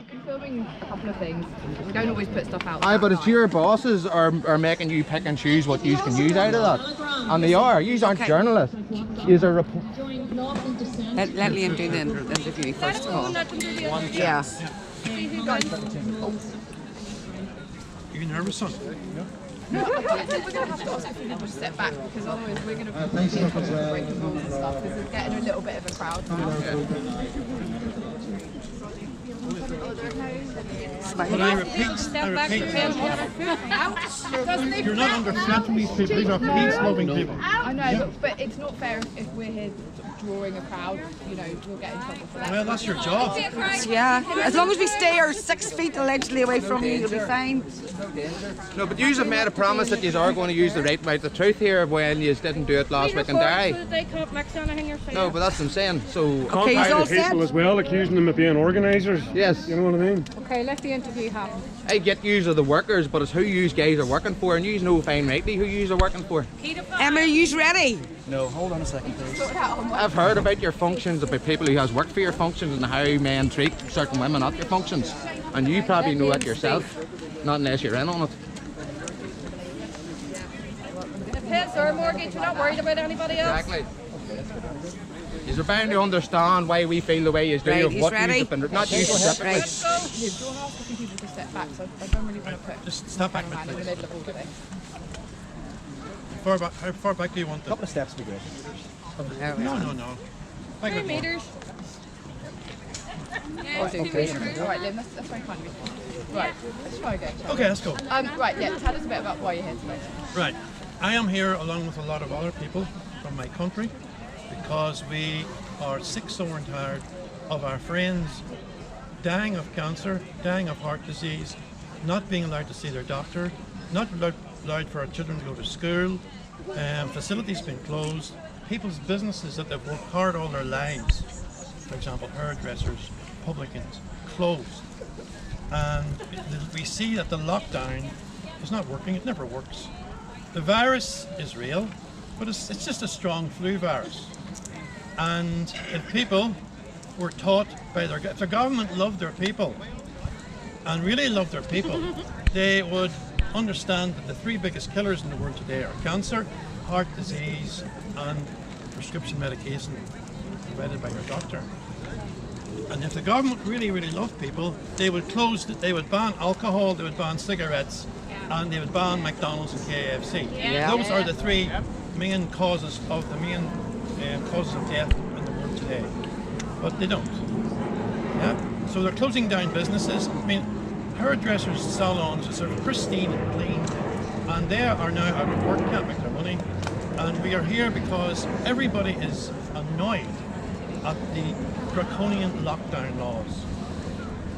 I've been filming a couple of things. We don't always put stuff out. Aye, but it's your bosses are making you pick and choose what you can use out of that. And they are. You aren't journalists. You are Let Liam do the interview first of all. Yeah. Are you nervous, son? No, we're going to have to ask if people to step back because otherwise we're going to be in trouble to break the rules and stuff because it's getting a little bit of a crowd now. But I repeat, you're not under threat from these people. These are peace-loving people. I know, but it's not fair if we're here drawing a crowd, you know, we'll get in trouble for that. Well, that's your job. Yeah, as long as we stay our 6 feet allegedly away from you, you'll be fine. No, but you have made a promise that you are going to use the right amount of truth here when you didn't do it last week and die. No, but that's what I'm saying. So, okay, he's all people as well, accusing them of being organisers. Yes. You know what I mean? Okay, let the interview happen. I get use of the workers, but it's who you guys are working for, and you know fine rightly who you are working for. Emma, are you ready? No, hold on a second, please. I've heard about your functions, about people who has worked for your functions and how men treat certain women at your functions. And you probably know that yourself, not unless you're in on it. It pays our mortgage, we're not worried about anybody else. Exactly. You're bound to understand why we feel the way you do. Right, of he's what ready. You've been, not you specifically. Right. Let's go. You're asking people to step back, so I don't really want to put Just step back. man in the middle of all of this. How far back do you want A them? couple of steps would be great. No. 2 meters. Oh, 2 meters. Alright, Liam, that's very kind of you. Right, let's try again. shall we? Okay, let's go. Right, yeah, tell us a bit about why you're here today. Right. I am here along with a lot of other people from my country because we are sick, sore and tired of our friends dying of cancer, dying of heart disease, not being allowed to see their doctor, not allowed for our children to go to school, facilities being closed, people's businesses that they've worked hard all their lives, for example, hairdressers, publicans, closed. And we see that the lockdown is not working, it never works. The virus is real, but it's just a strong flu virus. And if people were taught by if the government loved their people, and really loved their people, they would understand that the 3 biggest killers in the world today are cancer, heart disease, and prescription medication provided by your doctor. And if the government really, really loved people, they would ban alcohol, they would ban cigarettes, and they would ban McDonald's and KFC. Yeah. Those are the 3 main causes of death in the world today. But they don't. Yeah? So they're closing down businesses. I mean, hairdressers' salons are sort of pristine and clean, and they are now out of work, can't make their money. And we are here because everybody is annoyed at the draconian lockdown laws.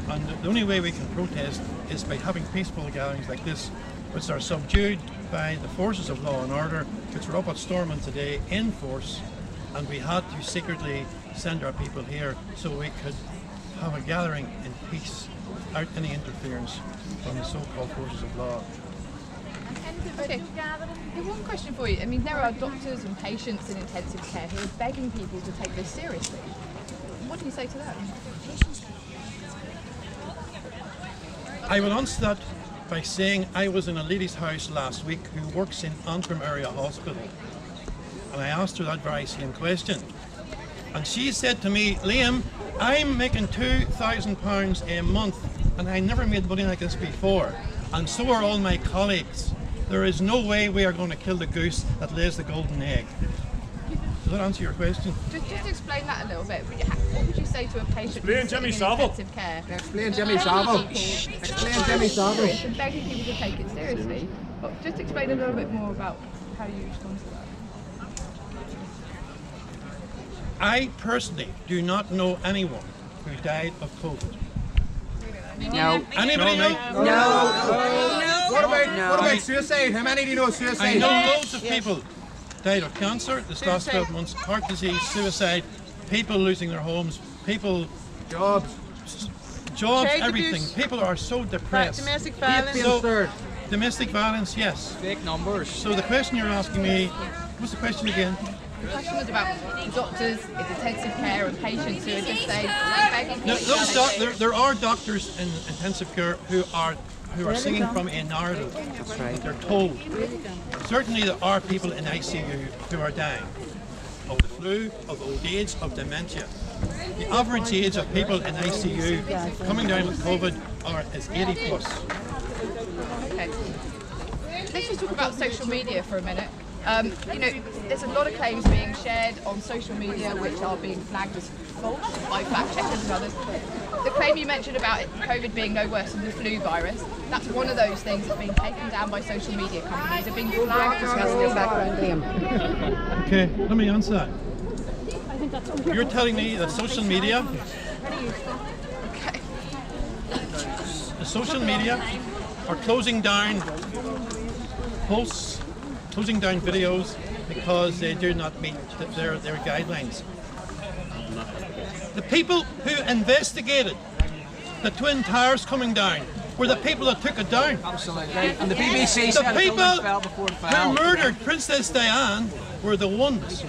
And the only way we can protest is by having peaceful gatherings like this, which are subdued by the forces of law and order, which were up at Stormont today in force, and we had to secretly send our people here so we could have a gathering in peace without any interference from the so-called forces of law. Okay, one question for you. I mean, there are doctors and patients in intensive care who are begging people to take this seriously. What do you say to that? I will answer that by saying I was in a lady's house last week who works in Antrim Area Hospital, and I asked her that very same question. And she said to me, Liam, I'm making £2,000 a month and I never made money like this before, and so are all my colleagues. There is no way we are going to kill the goose that lays the golden egg. Does that answer your question? Just explain that a little bit. What would you say to a patient Explain Jimmy in Savile. intensive care? Explain Jimmy Savile. Explain Jimmy Savile. And begging people to take it seriously. But just explain a little bit more about how you respond to that. I personally do not know anyone who died of COVID. No. Anybody know? No. What about suicide? How many do you know suicide? I know loads of people died of cancer this last 12 months, heart disease, suicide, people losing their homes, people, Jobs. everything. People are so depressed. Domestic violence. So, domestic violence, yes. Fake numbers. So the question you're asking me, what's the question again? The question was about doctors in intensive care and patients who are just saying, begging Now, people. there are doctors in intensive care who are singing from a narrative. That's right. They're told. Certainly there are people in ICU who are dying of the flu, of old age, of dementia. The average age of people in ICU coming down with COVID is 80 plus. Okay. Let's just talk about social media for a minute. You know, there's a lot of claims being shared on social media which are being flagged as false by fact checkers and others. The claim you mentioned about COVID being no worse than the flu virus, that's one of those things that's being taken down by social media companies. They're being flagged as false. Okay, let me answer that. You're telling me that social media, Okay. the social media are closing down posts, closing down videos because they do not meet their guidelines. The people who investigated the Twin Towers coming down were the people that took it down. Absolutely. And the BBC The said the people building fell before it fell. who murdered Princess Diane were the ones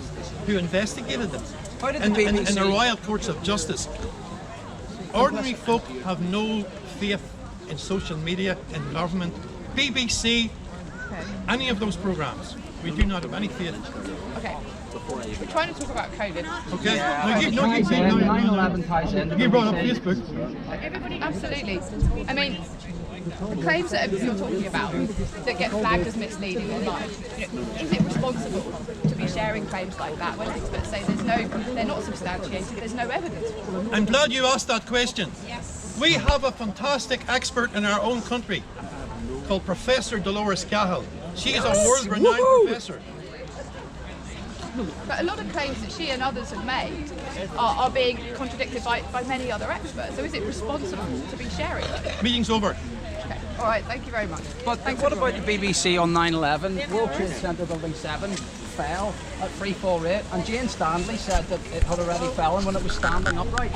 who investigated them How did the in BBC the royal courts of justice. Ordinary folk have no faith in social media, in government, BBC, any of those programs. We do not have any faith. Okay. We're trying to talk about COVID. Okay? Yeah. You brought up Facebook. Absolutely. I mean, the claims that you're talking about that get flagged as misleading online, you know, is it responsible to be sharing claims like that when experts say they're not substantiated, there's no evidence for them? I'm glad you asked that question. We have a fantastic expert in our own country called Professor Dolores Cahill. She is a world-renowned professor. But a lot of claims that she and others have made are being contradicted by many other experts. So is it responsible to be sharing them? Meeting's over. Okay. All right, thank you very much. But what about the BBC on 9/11? World Trade Center Building 7 fell at free fall rate, and Jane Stanley said that it had already fallen when it was standing upright.